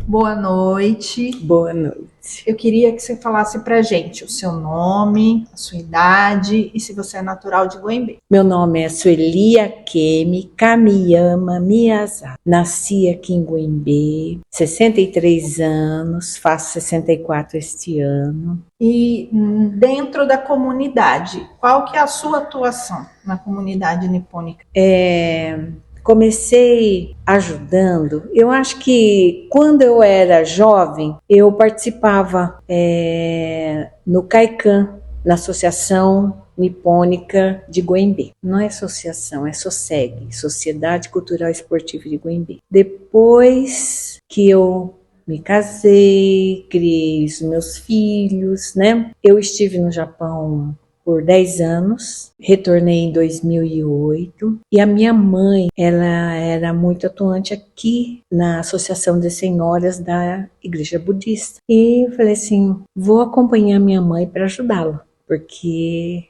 Boa noite. Boa noite. Eu queria que você falasse pra gente o seu nome, a sua idade e se você é natural de Goiânia. Meu nome é Sueli Akemi Kamiyama Miyazaki. Nasci aqui em Goiânia, 63 anos, faço 64 este ano. E dentro da comunidade, qual que é a sua atuação na comunidade nipônica? Comecei ajudando. Eu acho que quando eu era jovem, eu participava no CAICAN, na Associação Nipônica de Goiânia. Não é associação, é SOCEG, Sociedade Cultural Esportiva de Goiânia. Depois que eu me casei, criei os meus filhos, né? Eu estive no Japão por 10 anos, retornei em 2008 e a minha mãe, ela era muito atuante aqui na Associação de Senhoras da Igreja Budista. E eu falei assim, vou acompanhar minha mãe para ajudá-la, porque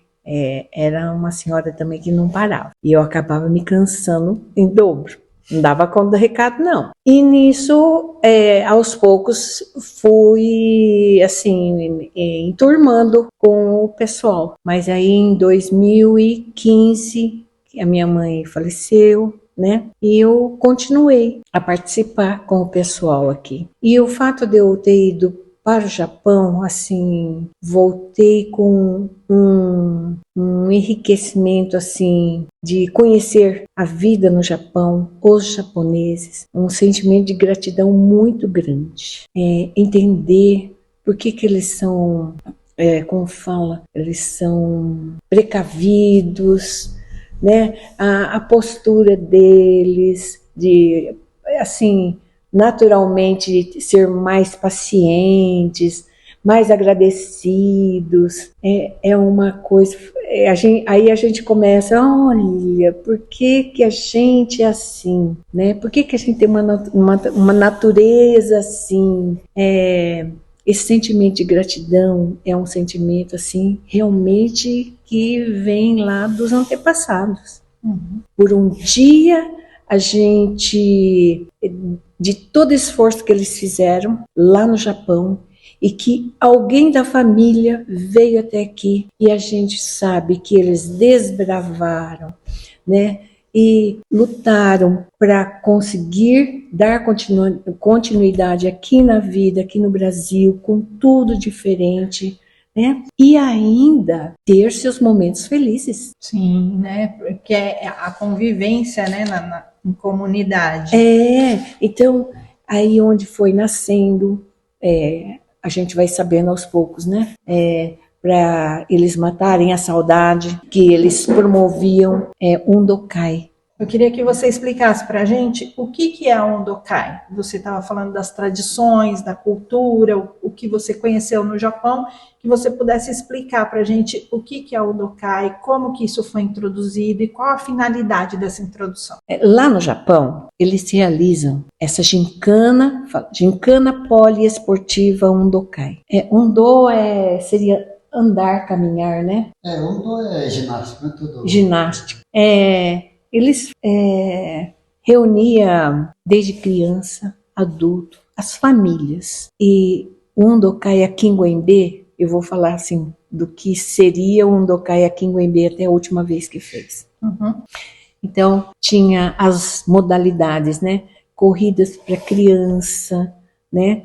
era uma senhora também que não parava. E eu acabava me cansando em dobro. Não dava conta do recado, não. E nisso, aos poucos, fui, assim, enturmando com o pessoal. Mas aí, em 2015, a minha mãe faleceu, né? E eu continuei a participar com o pessoal aqui. E o fato de eu ter ido para o Japão, assim, voltei com um enriquecimento, assim, de conhecer a vida no Japão, os japoneses, um sentimento de gratidão muito grande. Entender por que eles são, como fala, eles são precavidos, né? A postura deles, de, assim, naturalmente ser mais pacientes, mais agradecidos, é uma coisa, aí a gente começa, olha, por que a gente é assim, né? Por que a gente tem uma natureza assim? Esse sentimento de gratidão é um sentimento assim, realmente que vem lá dos antepassados. Por um dia a gente, de todo esforço que eles fizeram lá no Japão, e que alguém da família veio até aqui, e a gente sabe que eles desbravaram, né? E lutaram para conseguir dar continuidade aqui na vida, aqui no Brasil, com tudo diferente, né? E ainda ter seus momentos felizes. Sim, né? Porque é a convivência, né, em comunidade. Então, aí onde foi nascendo, a gente vai sabendo aos poucos, né? Para eles matarem a saudade, que eles promoviam um Undokai. Eu queria que você explicasse para a gente o que é um Undokai. Você estava falando das tradições, da cultura, o que você conheceu no Japão, que você pudesse explicar para a gente o que é o Undokai, como que isso foi introduzido e qual a finalidade dessa introdução. Lá no Japão, eles realizam essa gincana poliesportiva Undokai. Undo seria andar, caminhar, né? Undo é ginástica, tudo. Ginástica. Eles reuniam desde criança, adulto, as famílias. E o Undokai aqui em Goiânia, eu vou falar assim, do que seria o Undokai aqui em Goiânia até a última vez que fez. Então, tinha as modalidades, né? Corridas para criança, né?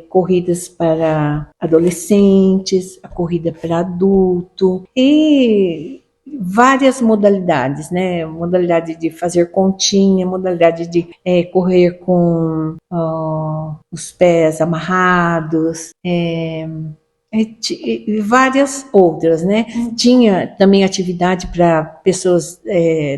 Corridas para adolescentes, a corrida para adulto e várias modalidades, né? Modalidade de fazer continha, modalidade de correr com os pés amarrados, várias outras, né? Tinha também atividade para pessoas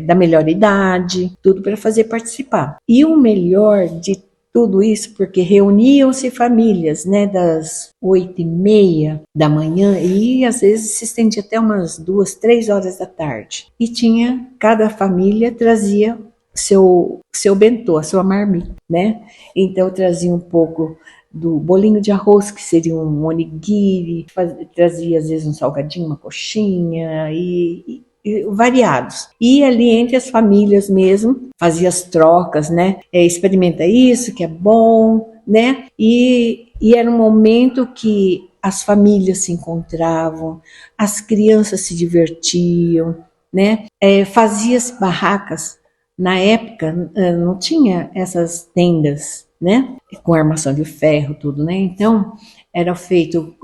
da melhor idade, tudo para fazer participar. E o melhor de tudo isso, porque reuniam-se famílias, né, das 8h30 da manhã e às vezes se estendia até umas 2, 3 horas da tarde. E cada família trazia seu bentô, a sua marmita, né? Então trazia um pouco do bolinho de arroz, que seria um onigiri, trazia às vezes um salgadinho, uma coxinha e variados. E ali entre as famílias mesmo, fazia as trocas, né? Experimenta isso, que é bom, né? E era um momento que as famílias se encontravam, as crianças se divertiam, né? Fazia-se barracas. Na época não tinha essas tendas, né? Com armação de ferro, tudo, né? Então era feito,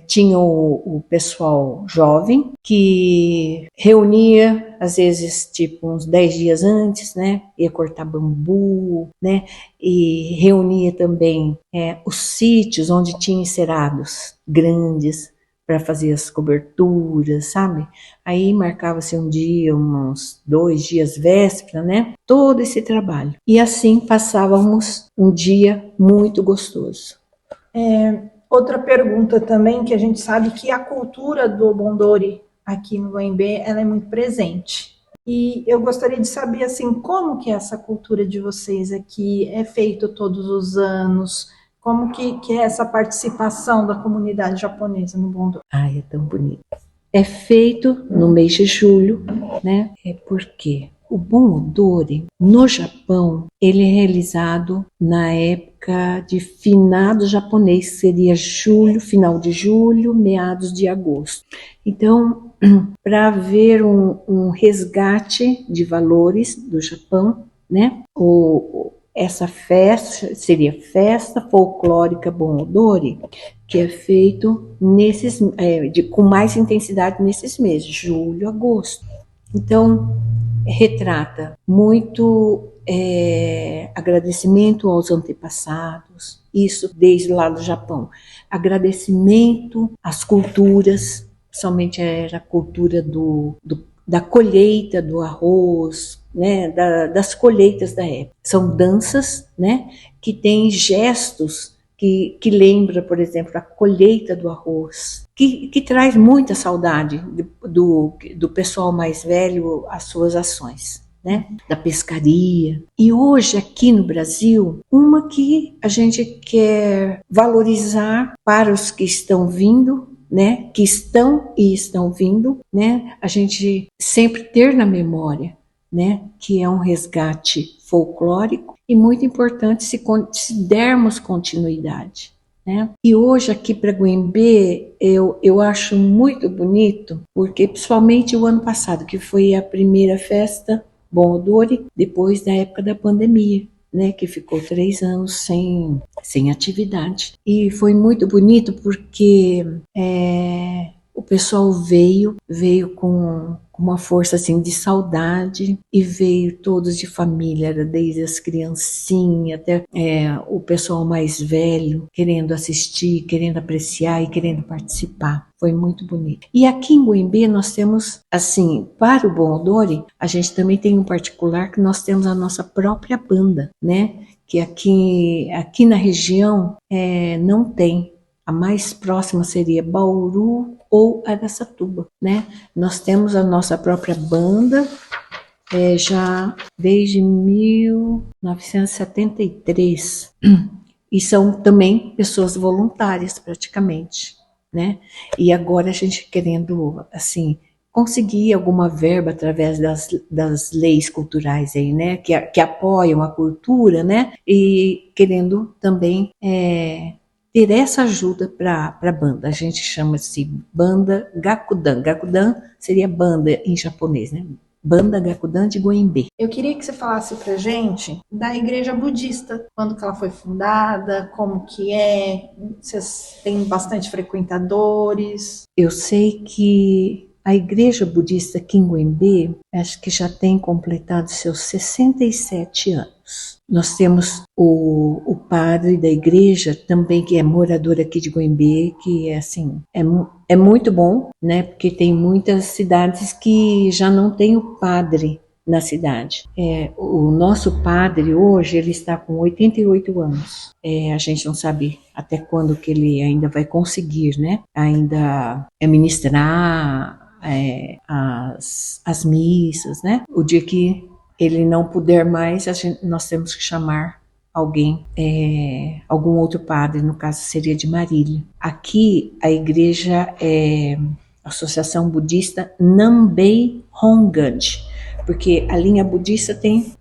tinha o pessoal jovem que reunia, às vezes, tipo, uns 10 dias antes, né? Ia cortar bambu, né? E reunia também os sítios onde tinha encerados grandes para fazer as coberturas, sabe? Aí marcava-se um dia, uns 2 dias véspera, né? Todo esse trabalho. E assim passávamos um dia muito gostoso. Outra pergunta também, que a gente sabe que a cultura do Bondori aqui no Goiânia, ela é muito presente. E eu gostaria de saber, assim, como que é essa cultura de vocês aqui é feito todos os anos? Como que é essa participação da comunidade japonesa no Bondori? Ai, é tão bonito. É feito no mês de julho, né? É porque o Bon Odori, no Japão, ele é realizado na época de finado japonês, seria julho, final de julho, meados de agosto. Então, para haver um resgate de valores do Japão, né? Essa festa seria Festa Folclórica Bon Odori, que é feito com mais intensidade nesses meses, julho, agosto. Então, retrata muito agradecimento aos antepassados, isso desde lá do Japão. Agradecimento às culturas, somente era a cultura da colheita do arroz, né, das colheitas da época. São danças, né, que têm gestos que lembra, por exemplo, a colheita do arroz, que traz muita saudade do pessoal mais velho às suas ações, né? Da pescaria. E hoje aqui no Brasil, uma que a gente quer valorizar para os que estão vindo, né? Que estão vindo, né? A gente sempre ter na memória, né? Que é um resgate folclórico e muito importante se dermos continuidade, né? E hoje aqui para Goiânia eu acho muito bonito, porque principalmente o ano passado, que foi a primeira festa Bon Odori, depois da época da pandemia, né, que ficou 3 anos sem atividade. E foi muito bonito porque o pessoal veio com uma força assim de saudade e veio todos de família, desde as criancinhas até o pessoal mais velho, querendo assistir, querendo apreciar e querendo participar. Foi muito bonito. E aqui em Goiânia nós temos, assim, para o Bon Odori, a gente também tem um particular que nós temos a nossa própria banda, né? Que aqui na região não tem. A mais próxima seria Bauru ou Araçatuba, né? Nós temos a nossa própria banda já desde 1973 e são também pessoas voluntárias praticamente, né? E agora a gente querendo, assim, conseguir alguma verba através das leis culturais aí, né? Que apoiam a cultura, né? E querendo também ter essa ajuda para a banda. A gente chama-se Banda Gakudan. Gakudan seria banda em japonês, né? Banda Gakudan de Goiânia. Eu queria que você falasse pra gente da igreja budista, quando que ela foi fundada, como que é, vocês têm bastante frequentadores. Eu sei que a igreja budista aqui em Goiânia, acho que já tem completado seus 67 anos. Nós temos o padre da igreja também, que é morador aqui de Goiânia, que é assim, é muito bom, né? Porque tem muitas cidades que já não tem o padre na cidade. O nosso padre hoje, ele está com 88 anos. A gente não sabe até quando que ele ainda vai conseguir, né? Ainda ministrar as missas, né? O dia que ele não puder mais, nós temos que chamar alguém, algum outro padre, no caso seria de Marília. Aqui a igreja é a Associação Budista Nanbei Hongan, porque a linha budista tem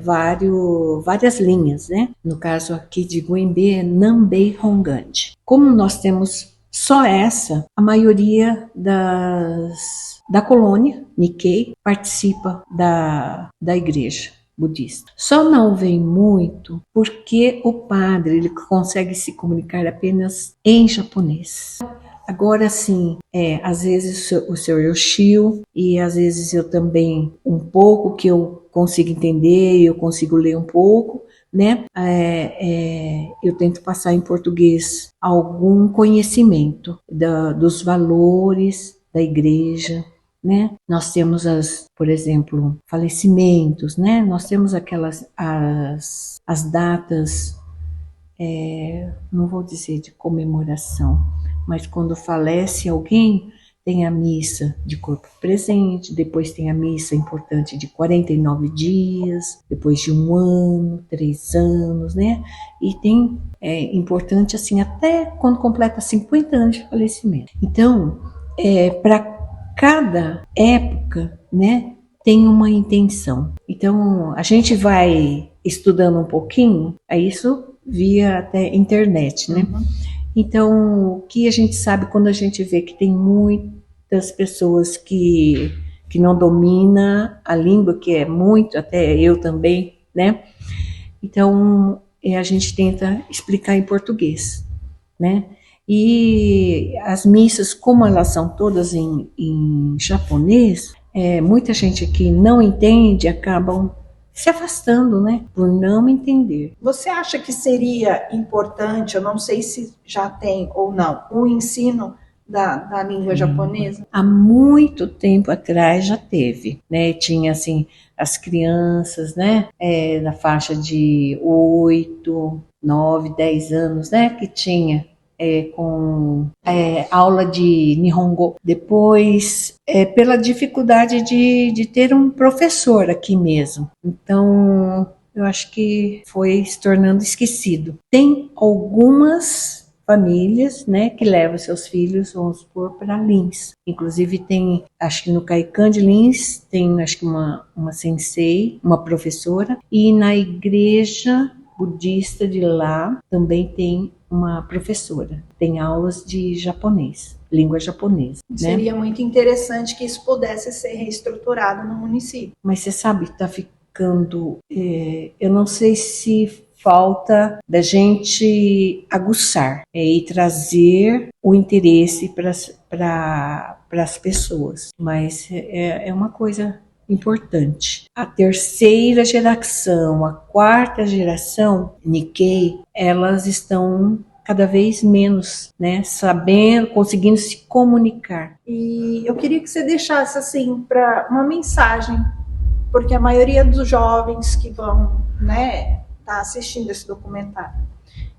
várias linhas, né? No caso aqui de Guembe é Nanbei Hongand. Como nós temos só essa, a maioria da colônia Nikkei participa da igreja budista. Só não vem muito porque o padre ele consegue se comunicar apenas em japonês. Agora sim, às vezes o Sr. Yoshio e às vezes eu também um pouco que eu consigo entender, eu consigo ler um pouco, né? Eu tento passar em português algum conhecimento dos valores da igreja, né? Nós temos por exemplo, falecimentos, né? Nós temos as datas, não vou dizer de comemoração, mas quando falece alguém, tem a missa de corpo presente, depois tem a missa importante de 49 dias, depois de 1 ano, 3 anos, né? E tem importante assim até quando completa 50 anos de falecimento. Então, para cada época, né, tem uma intenção. Então, a gente vai estudando um pouquinho, isso via até internet, né? Uhum. Então, o que a gente sabe quando a gente vê que tem muitas pessoas que não dominam a língua, que é muito, até eu também, né? Então, a gente tenta explicar em português, né? E as missas, como elas são todas em japonês, muita gente que não entende acabam se afastando, né, por não entender. Você acha que seria importante, eu não sei se já tem ou não, o ensino da língua japonesa? Há muito tempo atrás já teve, né, tinha assim, as crianças, né, na faixa de 8, 9, 10 anos, né, que tinha com aula de Nihongo. Depois, pela dificuldade de ter um professor aqui mesmo. Então, eu acho que foi se tornando esquecido. Tem algumas famílias, né, que levam seus filhos, vamos supor, para Lins. Inclusive tem, acho que no Kaikan de Lins, tem acho que uma sensei, uma professora, e na igreja budista de lá também tem uma professora, tem aulas de japonês, língua japonesa. Seria, né, muito interessante que isso pudesse ser reestruturado no município. Mas você sabe, está ficando, eu não sei se falta da gente aguçar e trazer o interesse para as pessoas, mas é uma coisa importante. A terceira geração, a quarta geração Nikkei, elas estão cada vez menos, né, sabendo, conseguindo se comunicar. E eu queria que você deixasse assim para uma mensagem, porque a maioria dos jovens que vão, né, tá assistindo esse documentário.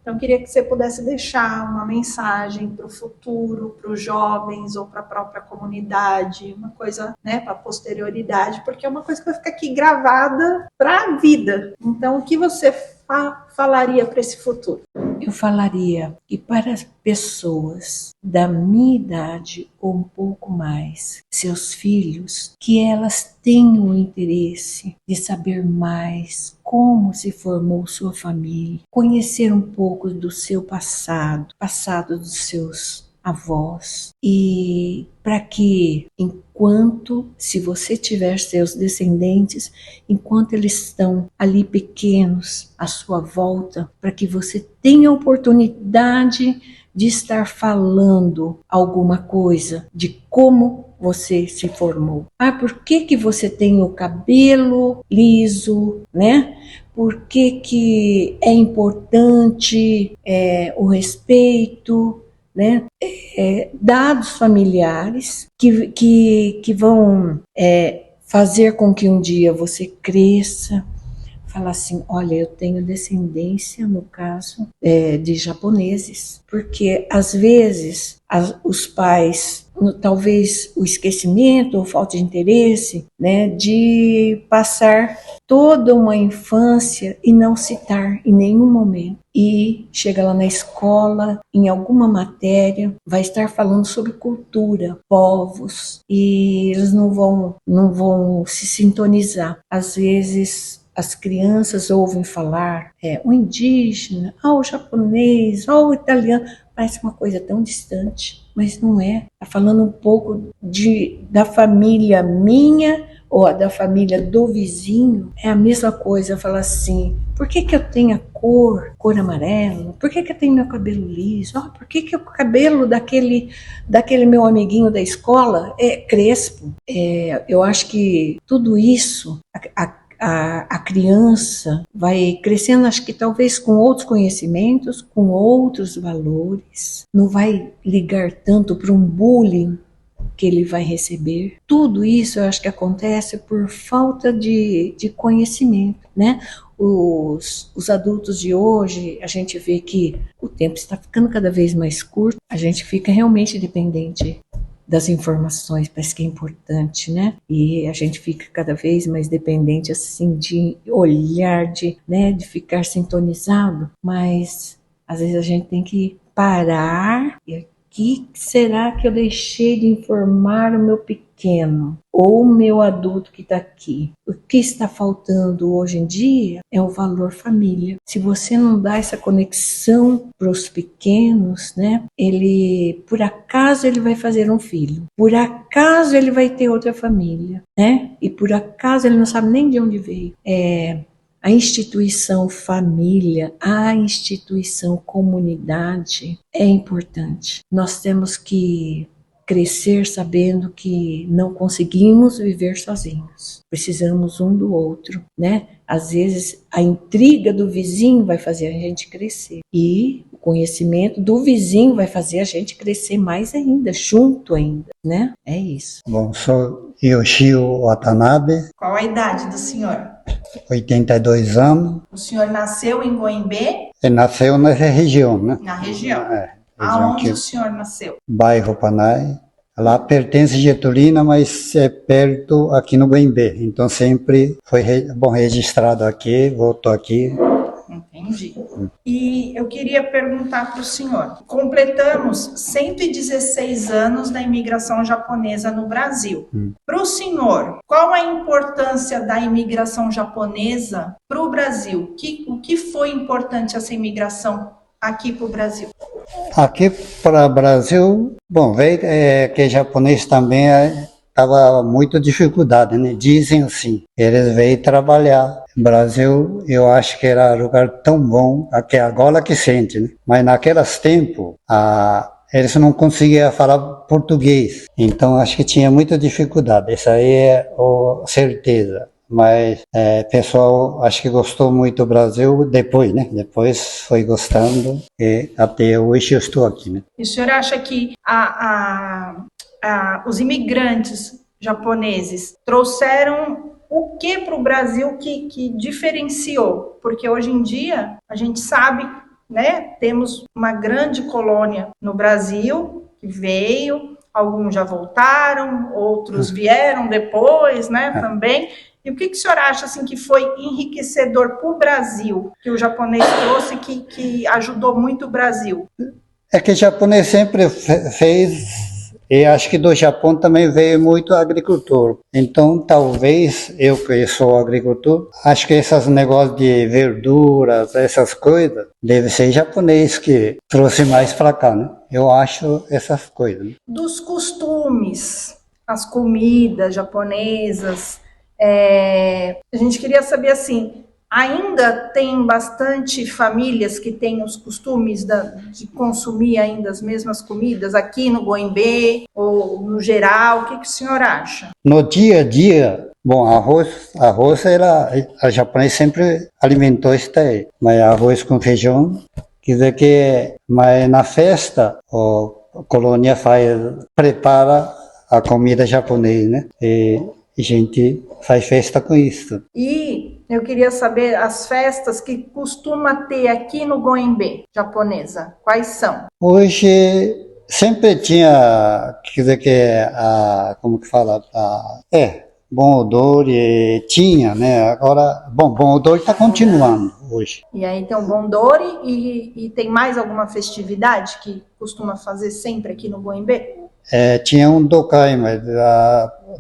Então, eu queria que você pudesse deixar uma mensagem para o futuro, para os jovens ou para a própria comunidade, uma coisa, né, para a posterioridade, porque é uma coisa que vai ficar aqui gravada para a vida. Então, o que você falaria para esse futuro? Eu falaria que para as pessoas da minha idade ou um pouco mais, seus filhos, que elas tenham interesse de saber mais como se formou sua família, conhecer um pouco do seu passado dos seus avós, e para que enquanto, se você tiver seus descendentes, enquanto eles estão ali pequenos à sua volta, para que você tenha oportunidade de estar falando alguma coisa de como você se formou. Por que você tem o cabelo liso, né? Por que é importante o respeito, né? Dados familiares que vão fazer com que um dia você cresça, falar assim, olha, eu tenho descendência, no caso, de japoneses, porque às vezes os pais talvez o esquecimento ou falta de interesse, né, de passar toda uma infância e não citar em nenhum momento. E chega lá na escola, em alguma matéria, vai estar falando sobre cultura, povos, e eles não vão se sintonizar. Às vezes as crianças ouvem falar o indígena, o japonês, o italiano, parece uma coisa tão distante, mas não é. Está falando um pouco da família minha ou da família do vizinho. É a mesma coisa, falar assim, por que eu tenho a cor amarela? Por que eu tenho meu cabelo liso? Por que o cabelo daquele meu amiguinho da escola é crespo? Eu acho que tudo isso, a criança vai crescendo, acho que talvez com outros conhecimentos, com outros valores, não vai ligar tanto para um bullying que ele vai receber. Tudo isso eu acho que acontece por falta de conhecimento, né? Os adultos de hoje, a gente vê que o tempo está ficando cada vez mais curto, a gente fica realmente dependente das informações, parece que é importante, né? E a gente fica cada vez mais dependente, assim, de olhar, de ficar sintonizado, mas às vezes a gente tem que parar e o que será que eu deixei de informar o meu pequeno ou o meu adulto que está aqui? O que está faltando hoje em dia é o valor família. Se você não dá essa conexão para os pequenos, né? Por acaso ele vai fazer um filho, por acaso ele vai ter outra família, né? E por acaso ele não sabe nem de onde veio. A instituição família, a instituição comunidade é importante. Nós temos que crescer sabendo que não conseguimos viver sozinhos. Precisamos um do outro, né? Às vezes a intriga do vizinho vai fazer a gente crescer e o conhecimento do vizinho vai fazer a gente crescer mais ainda, junto ainda, né? É isso. Bom, sou Yoshio Watanabe. Qual a idade do senhor? 82 anos. O senhor nasceu em Goimbê? Ele nasceu nessa região, né? Na região. Região Aonde o senhor nasceu? Bairro Panay. Lá pertence a Getulina, mas é perto aqui no Goimbê. Então sempre foi registrado aqui, voltou aqui. Entendi. E eu queria perguntar para o senhor, completamos 116 anos da imigração japonesa no Brasil. Para o senhor, qual a importância da imigração japonesa para o Brasil? O que foi importante essa imigração aqui para o Brasil? Aqui para o Brasil, bom, veio que japonês também estava muito dificuldade, né? Dizem assim, eles veio trabalhar. Brasil, eu acho que era um lugar tão bom, até agora que sente, né? Mas naqueles tempos, eles não conseguiam falar português, então acho que tinha muita dificuldade, essa aí é certeza. Mas o pessoal acho que gostou muito do Brasil depois, né? Depois foi gostando e até hoje eu estou aqui, né? E o senhor acha que os imigrantes japoneses trouxeram o que para o Brasil que diferenciou? Porque hoje em dia a gente sabe, né? Temos uma grande colônia no Brasil que veio, alguns já voltaram, outros vieram depois, né? Também. E o que o senhor acha assim, que foi enriquecedor para o Brasil, que o japonês trouxe, que ajudou muito o Brasil? É que o japonês sempre fez, e acho que do Japão também veio muito agricultor. Então, talvez, eu que sou agricultor, acho que esses negócios de verduras, essas coisas, deve ser japonês que trouxe mais para cá, né? Eu acho essas coisas. Né? Dos costumes, as comidas japonesas, a gente queria saber assim, ainda tem bastante famílias que têm os costumes de consumir ainda as mesmas comidas aqui no Goimbê ou no geral? O que o senhor acha? No dia a dia, bom, arroz a japonesa sempre alimentou isso daí, mas arroz com feijão, quer dizer que, mas na festa, a colônia prepara a comida japonesa, né? E a gente faz festa com isso. E eu queria saber as festas que costuma ter aqui no Goimbê, japonesa. Quais são? Hoje sempre tinha, quer dizer que, como que fala, bom odor e tinha, né? Agora, bom odor está continuando hoje. E aí tem o Bondori e tem mais alguma festividade que costuma fazer sempre aqui no Goimbê? Tinha um Dokai, mas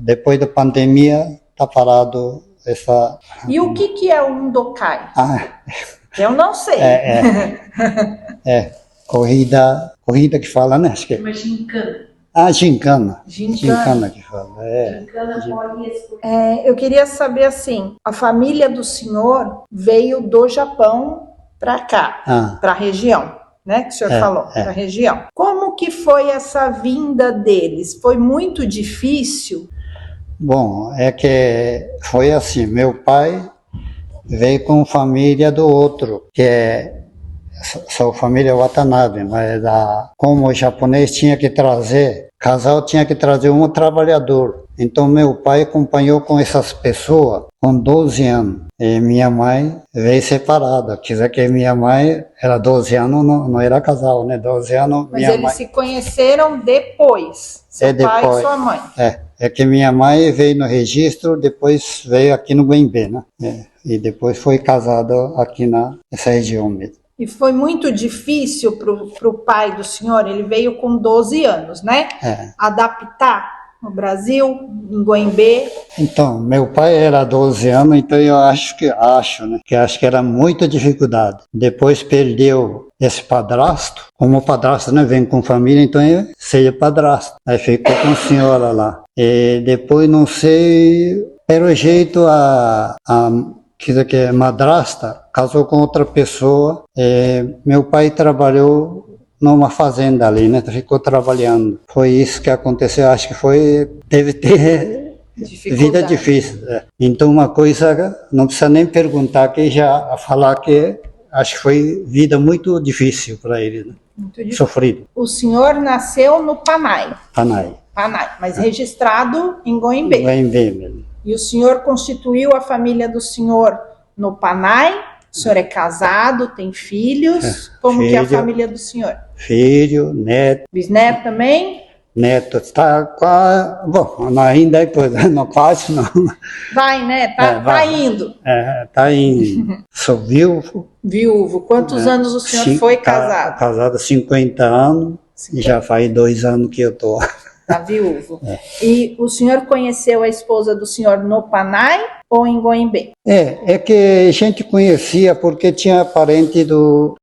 depois da pandemia está parado essa... E o que é um Dokai? Eu não sei. Corrida que fala, né? Acho que Uma gincana. Gincana. Gincana. Gincana que fala, Eu queria saber assim, a família do senhor veio do Japão para cá, para a região, né? Que o senhor falou, para a região. Como que foi essa vinda deles? Foi muito difícil? Bom, é que foi assim, meu pai veio com família do outro, que é sua família Watanabe, mas como o japonês tinha que trazer, casal tinha que trazer um trabalhador. Então meu pai acompanhou com essas pessoas com 12 anos. E minha mãe veio separada. Quer dizer que minha mãe era 12 anos, não era casal, né? 12 anos. Mas eles se conheceram depois, seu pai e sua mãe. É que minha mãe veio no registro, depois veio aqui no Goimbê, né? E depois foi casada aqui nessa região mesmo. E foi muito difícil para o pai do senhor, ele veio com 12 anos, né? Adaptar no Brasil, em Goimbê. Então, meu pai era 12 anos, então eu acho que era muita dificuldade. Depois perdeu esse padrasto, como o padrasto, né, vem com família, então ele seja padrasto. Aí ficou com a senhora lá. E depois, não sei, pelo jeito quer dizer que madrasta casou com outra pessoa. Meu pai trabalhou numa fazenda ali, né? Ficou trabalhando. Foi isso que aconteceu. Acho que deve ter vida difícil. Então uma coisa, não precisa nem perguntar, que já falar que acho que foi vida muito difícil para ele, né? Muito difícil. Sofrido. O senhor nasceu no Panay. Panay, mas registrado em Goimbê. Goimbê mesmo. E o senhor constituiu a família do senhor no Panay? O senhor é casado, tem filhos? Como que é a família do senhor? Filho, neto. Bisneto também? Neto está quase... Bom, ainda não quase não. Vai, né? Tá indo. Tá indo. Sou viúvo. Viúvo. Quantos anos o senhor foi casado? Casado há 50 anos. E já faz 2 anos que eu tô. Tá viúvo. E o senhor conheceu a esposa do senhor no Panay ou em Goimbê? É que a gente conhecia porque tinha parente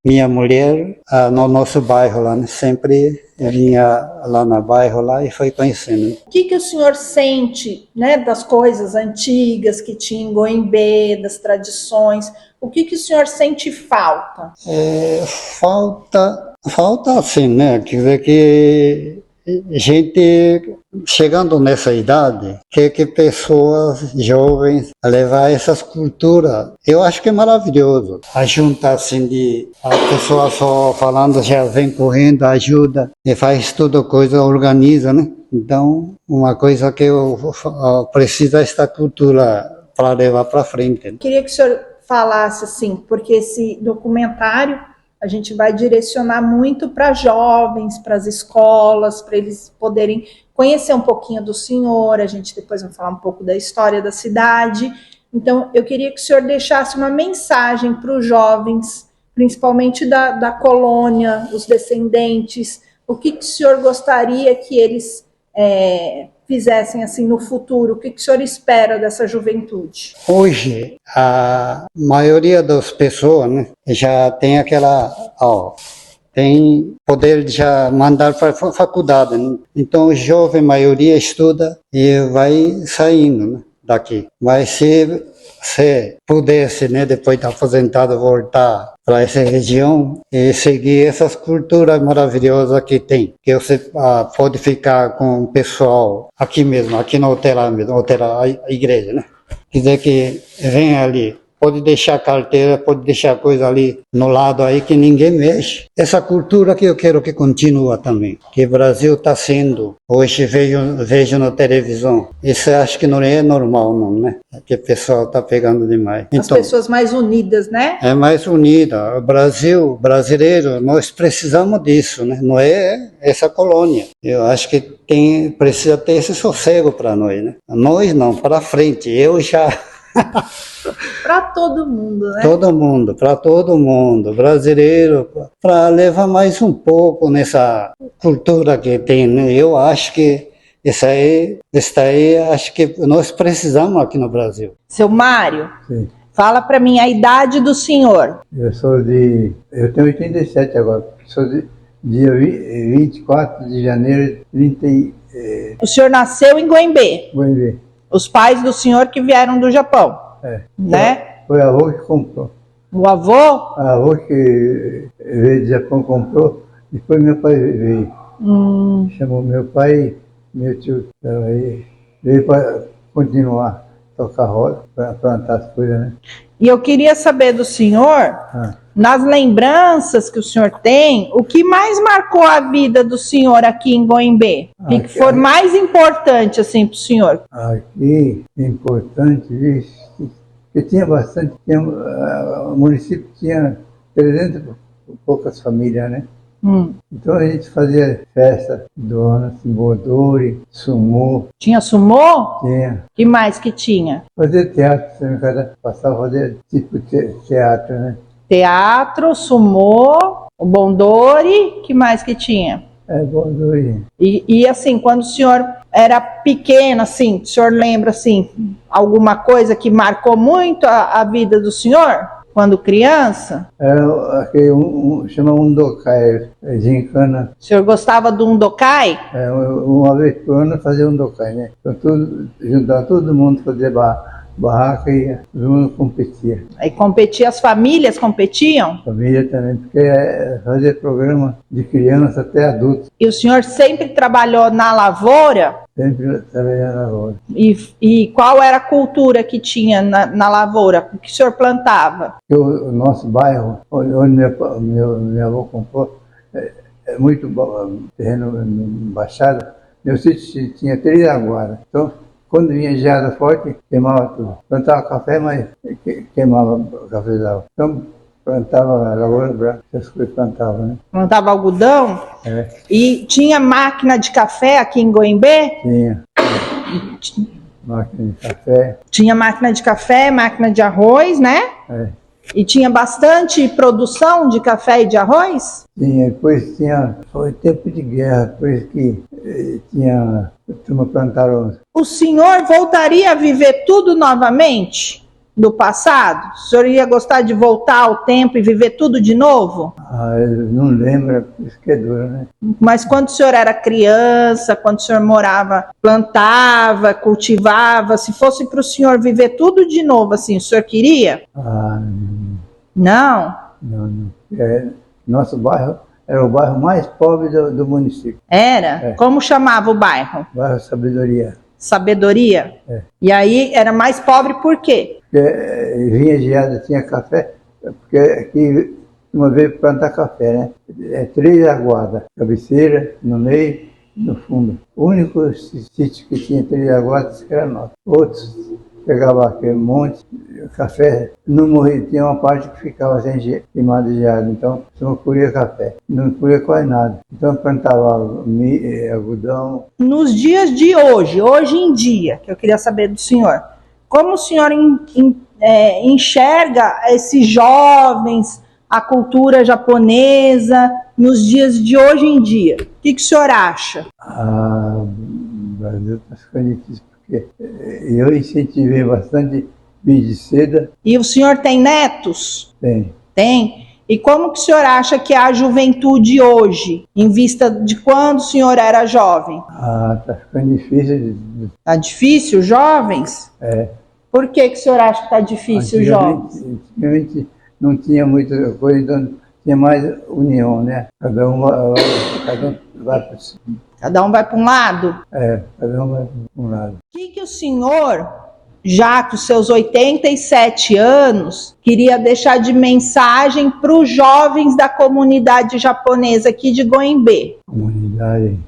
minha mulher no nosso bairro lá, né? Sempre vinha lá no bairro lá e foi conhecendo. O que o senhor sente, né, das coisas antigas que tinha em Goimbê, das tradições? O que o senhor sente falta? Falta assim, né? Quer dizer que gente chegando nessa idade, que pessoas jovens levar essas culturas, eu acho que é maravilhoso. A junta assim a pessoa só falando já vem correndo, ajuda e faz tudo coisa, organiza, né? Então, uma coisa que eu preciso esta cultura para levar para frente. Né? Queria que o senhor falasse assim, porque esse documentário a gente vai direcionar muito para jovens, para as escolas, para eles poderem conhecer um pouquinho do senhor, a gente depois vai falar um pouco da história da cidade. Então, eu queria que o senhor deixasse uma mensagem para os jovens, principalmente da colônia, os descendentes, o que o senhor gostaria que eles fizessem assim no futuro, o que o senhor espera dessa juventude? Hoje, a maioria das pessoas, né, já tem tem poder de já mandar para a faculdade, né? Então a jovem maioria estuda e vai saindo, né, daqui. Mas se pudesse, né, depois de aposentado, voltar para essa região e seguir essas culturas maravilhosas que tem, que você pode ficar com o pessoal aqui mesmo, aqui no hotel mesmo, a igreja, né? Quer dizer que vem ali, pode deixar carteira, pode deixar coisa ali no lado aí que ninguém mexe. Essa cultura que eu quero que continue também, que o Brasil está sendo, hoje vejo na televisão, isso eu acho que não é normal não, né? Que o pessoal está pegando demais. As Então, pessoas mais unidas, né? é mais unida. O Brasil, brasileiro, nós precisamos disso, né? Não é essa colônia. Eu acho que precisa ter esse sossego para nós, né? Nós não, para frente. Eu já... Para todo mundo, né? Para todo mundo, brasileiro, para levar mais um pouco nessa cultura que tem, né? Eu acho que isso aí, acho que nós precisamos aqui no Brasil. Seu Mário, Sim. fala para mim a idade do senhor. Eu tenho 87 agora. Sou de dia 24 de janeiro de 30. O senhor nasceu em Goimbê. Vamos ver. Os pais do senhor que vieram do Japão, né? Foi a avó que comprou. O avô? A avó que veio do Japão comprou, depois meu pai veio. Chamou meu pai, meu tio, aí, veio para continuar, tocar roda, para plantar as coisas, né? E eu queria saber do senhor, nas lembranças que o senhor tem, o que mais marcou a vida do senhor aqui em Goimbê? O que for mais importante, assim, para o senhor? Aqui, importante, vixe, porque tinha bastante, o município tinha 300 e poucas famílias, né? Então a gente fazia festa, dona, simbodori, sumô. Tinha sumô? Tinha. Que mais que tinha? Fazia teatro, também, passava a fazer tipo teatro, né? Teatro, sumô, o bondori, que mais que tinha? Bondori. E assim, quando o senhor era pequeno, assim, o senhor lembra, assim, alguma coisa que marcou muito a vida do senhor? Quando criança? Era aquele chama undokai, gincana. O senhor gostava do undokai? Uma vez por ano fazia undokai, né? Então juntava todo mundo para fazer barraca e todo mundo competia. Aí competia, as famílias competiam? Família também, porque fazia programa de criança até adulto. E o senhor sempre trabalhou na lavoura? Sempre trabalhando na lavoura. E qual era a cultura que tinha na lavoura? O que o senhor plantava? O nosso bairro, onde minha avó comprou, é muito bom, terreno baixada. Meu sítio tinha 3 aguadas. Então, quando vinha geada forte, queimava tudo. Plantava café, mas queimava o cafezal. Então, plantava lavoura branca, essas coisas plantava, né? Plantava algodão? É. E tinha máquina de café aqui em Goimbê? Tinha. Máquina de café. Tinha máquina de café, máquina de arroz, né? E tinha bastante produção de café e de arroz? Tinha, depois foi tempo de guerra, depois que tinha, a turma plantaram. O senhor voltaria a viver tudo novamente do passado? O senhor ia gostar de voltar ao tempo e viver tudo de novo? Eu não lembro, isso que é duro, né? Mas quando o senhor era criança, quando o senhor morava, plantava, cultivava, se fosse para o senhor viver tudo de novo, assim, o senhor queria? Não? Não. Nosso bairro era o bairro mais pobre do município. Era? Como chamava o bairro? Bairro Sabedoria. Sabedoria? E aí era mais pobre por quê? Porque vinha geada, tinha café, porque aqui uma vez plantar café, né? 3 aguadas, cabeceira, no meio, no fundo. O único sítio que tinha 3 aguadas era nosso. Outros pegavam aquele monte, café, não morria, tinha uma parte que ficava sem queimada de geada, então não colhia café, não colhia quase nada. Então plantava algodão. Nos dias de hoje em dia, que eu queria saber do senhor, como o senhor enxerga esses jovens, a cultura japonesa, nos dias de hoje em dia? O que o senhor acha? O Brasil está ficando difícil, porque eu incentivei bastante bicho de seda. E o senhor tem netos? Tem. Tem? E como que o senhor acha que é a juventude hoje, em vista de quando o senhor era jovem? Está ficando difícil. Está difícil, jovens? Por que o senhor acha que está difícil, jovens? Antigamente não tinha muita coisa, então tinha mais união, né? Cada um vai para Cada um vai para um lado? cada um vai para um lado. O que o senhor já com seus 87 anos, queria deixar de mensagem para os jovens da comunidade japonesa aqui de Goimbê. Comunidade,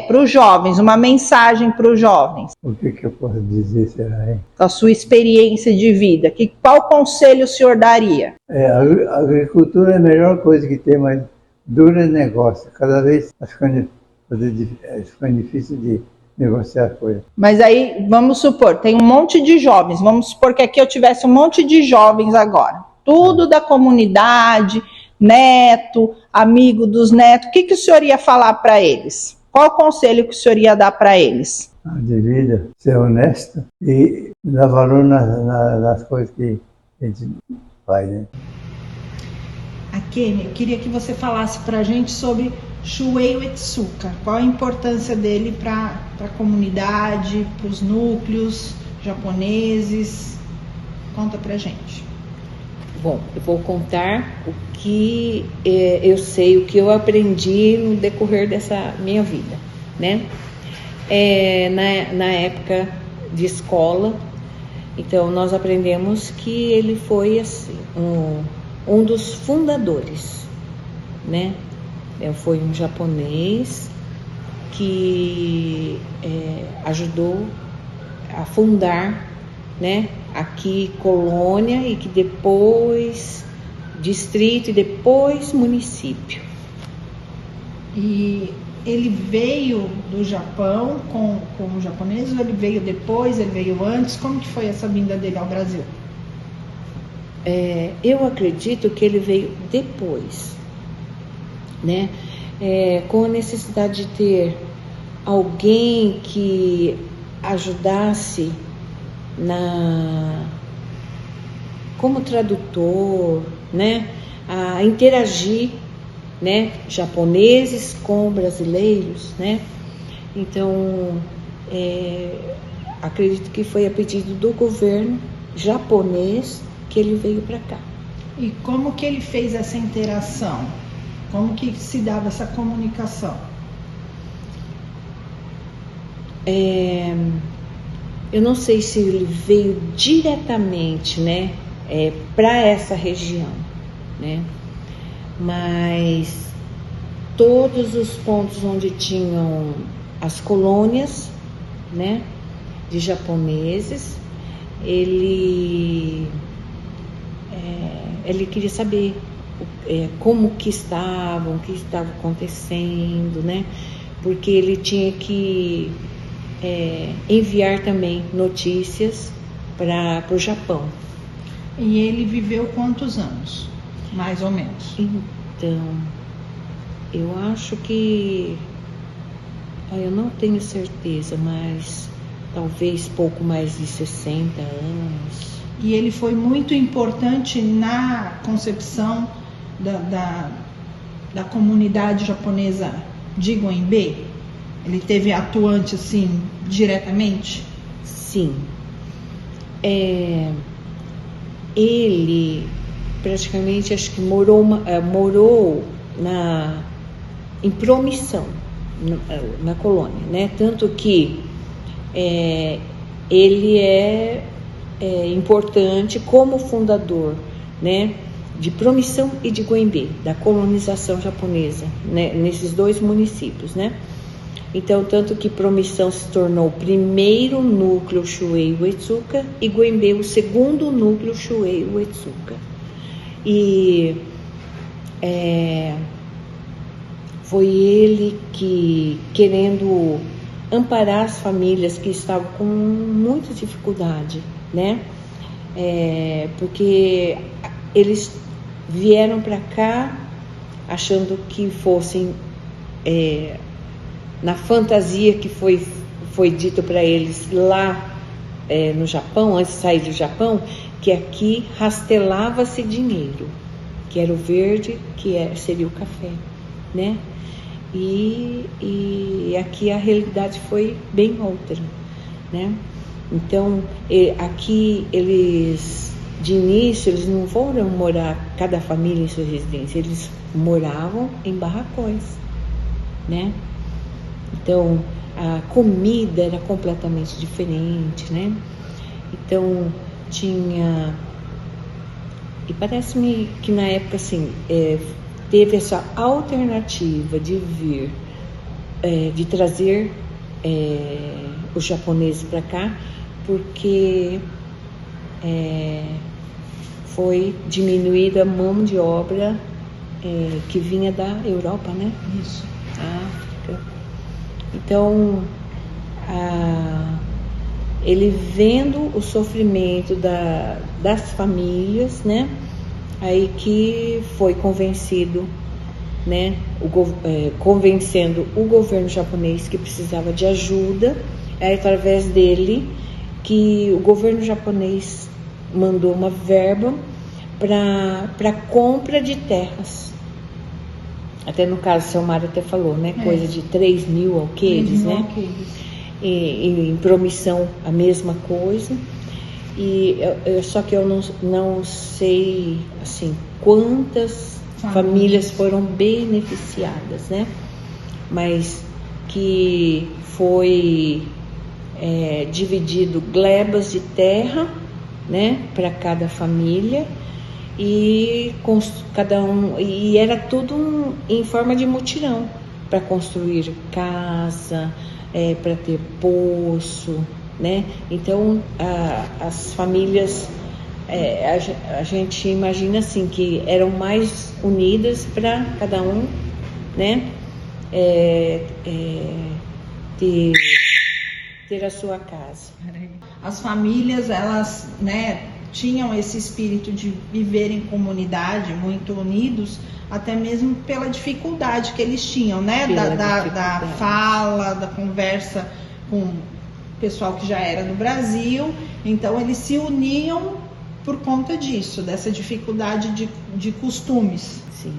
Para os jovens, uma mensagem para os jovens, o que eu posso dizer, será, hein? com a sua experiência de vida. Qual conselho o senhor daria? A agricultura é a melhor coisa que tem, mas dura negócio. Cada vez ficando difícil de negociar as coisas. Mas aí, vamos supor, tem um monte de jovens, vamos supor que aqui eu tivesse um monte de jovens agora, tudo da comunidade, neto, amigo dos netos, o que o senhor ia falar para eles? Qual o conselho que o senhor ia dar para eles? De vida, ser honesto e dar valor nas coisas que a gente faz, né? Akemi, eu queria que você falasse para a gente sobre Shuei Uetsuka. Qual a importância dele para a comunidade, para os núcleos japoneses? Conta para a gente. Bom, eu vou contar o que eu sei, o que eu aprendi no decorrer dessa minha vida, né? Na época de escola, então nós aprendemos que ele foi assim, um dos fundadores, né? Foi um japonês que ajudou a fundar, né, aqui colônia e que depois distrito e depois município. E ele veio do Japão com os japoneses, ou ele veio depois, ele veio antes? Como que foi essa vinda dele ao Brasil? Eu acredito que ele veio depois, né? Com a necessidade de ter alguém que ajudasse como tradutor, né? A interagir, né? Japoneses com brasileiros, né? Então, acredito que foi a pedido do governo japonês que ele veio para cá. E como que ele fez essa interação? Como que se dava essa comunicação? Eu não sei se ele veio diretamente, né, para essa região, né, mas todos os pontos onde tinham as colônias, né, de japoneses, ele queria saber como que estavam, o que estava acontecendo, né? Porque ele tinha que enviar também notícias para o Japão. E ele viveu quantos anos, mais ou menos? Então, eu acho que, eu não tenho certeza, mas talvez pouco mais de 60 anos. E ele foi muito importante na concepção da comunidade japonesa de Goimbê? Ele teve atuante assim diretamente? Sim. Ele praticamente acho que morou em Promissão, na colônia, né? Tanto que ele é importante como fundador, né, de Promissão e de Goimbê, da colonização japonesa, né, nesses dois municípios, né? Então, tanto que Promissão se tornou o primeiro núcleo Shuei Uetsuka e Goimbê o segundo núcleo Shuei Uetsuka. E foi ele que, querendo amparar as famílias que estavam com muita dificuldade, né? Porque eles vieram para cá achando que fossem na fantasia que foi dito para eles lá no Japão, antes de sair do Japão, que aqui rastelava-se dinheiro, que era o verde, que seria o café, né? E aqui a realidade foi bem outra, né? Então, aqui eles, de início, eles não foram morar, cada família em sua residência, eles moravam em barracões, né? Então, a comida era completamente diferente, né? Então tinha, e parece-me que na época assim teve essa alternativa de vir, de trazer os japoneses para cá, porque foi diminuída a mão de obra que vinha da Europa, né? Isso. África. Então, ele vendo o sofrimento das famílias, né? Aí que foi convencido, né? Convencendo o governo japonês que precisava de ajuda, através dele que o governo japonês mandou uma verba para compra de terras. Até no caso, o seu Mário até falou, né? Coisa de 3 mil alqueires, né? E em Promissão a mesma coisa. E só que eu não sei assim quantas famílias foram beneficiadas, né? Mas que foi dividido glebas de terra, né, para cada família, e cada um, e era tudo em forma de mutirão, para construir casa, para ter poço, né? Então as famílias, a gente imagina assim que eram mais unidas para cada um, né, ter a sua casa. As famílias, elas, né, tinham esse espírito de viver em comunidade, muito unidos, até mesmo pela dificuldade que eles tinham, né? Da fala, da conversa com o pessoal que já era do Brasil. Então eles se uniam por conta disso, dessa dificuldade de costumes. Sim.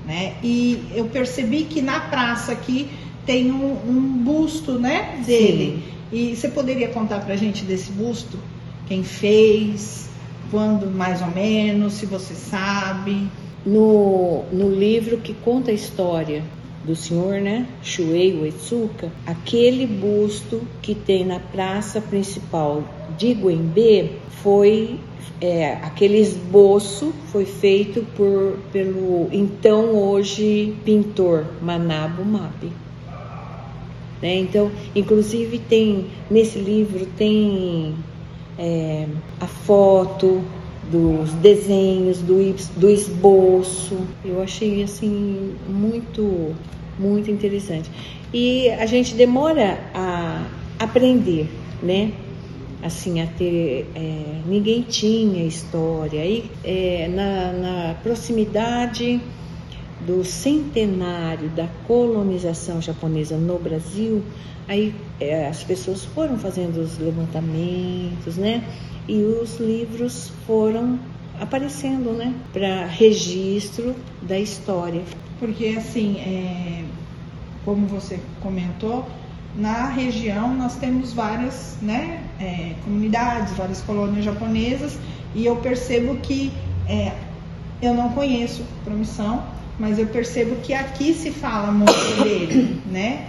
Né? E eu percebi que na praça aqui tem um busto, né, dele. Sim. E você poderia contar pra gente desse busto? Quem fez? Quando mais ou menos? Se você sabe? No livro que conta a história do senhor, né, Shuei Uetsuka, aquele busto que tem na praça principal de Guembê foi... aquele esboço foi feito pelo então hoje pintor Manabu Mabe. Né? Então, inclusive tem nesse livro tem a foto dos desenhos do esboço. Eu achei assim muito interessante. E a gente demora a aprender, né? Assim, a ter, ninguém tinha história. Aí, na proximidade do centenário da colonização japonesa no Brasil, aí as pessoas foram fazendo os levantamentos, né? E os livros foram aparecendo, né? Para registro da história. Porque, assim, como você comentou, na região nós temos várias, né, comunidades, várias colônias japonesas, e eu percebo que eu não conheço Promissão, mas eu percebo que aqui se fala muito dele, né?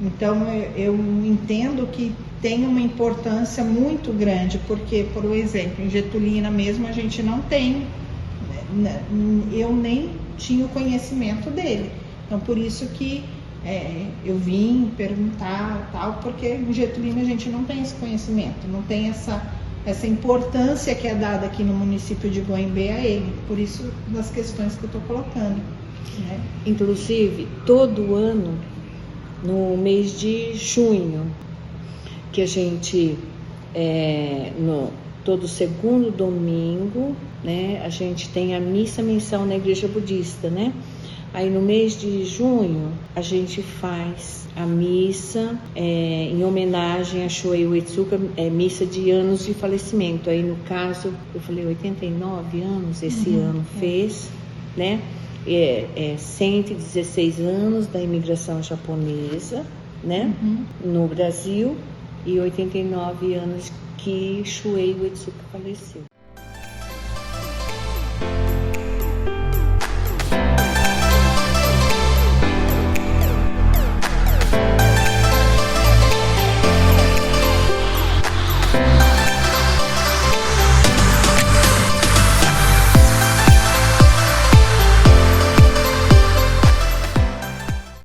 Então eu entendo que tem uma importância muito grande, porque, por exemplo, em Getulina mesmo a gente não tem, eu nem tinha o conhecimento dele. Então por isso que eu vim perguntar tal, porque em Getulina a gente não tem esse conhecimento, não tem essa importância que é dada aqui no município de Guembê a ele, por isso das questões que eu estou colocando. Né? Inclusive, todo ano, no mês de junho, que a gente, todo segundo domingo, né, a gente tem a missa mensal na igreja budista, né? Aí no mês de junho a gente faz a missa em homenagem a Shuei Uetsuka, missa de anos de falecimento. Aí no caso, eu falei 89 anos, esse ano fez, né? 116 anos da imigração japonesa, né? No Brasil, e 89 anos que Shuei Uetsuka faleceu.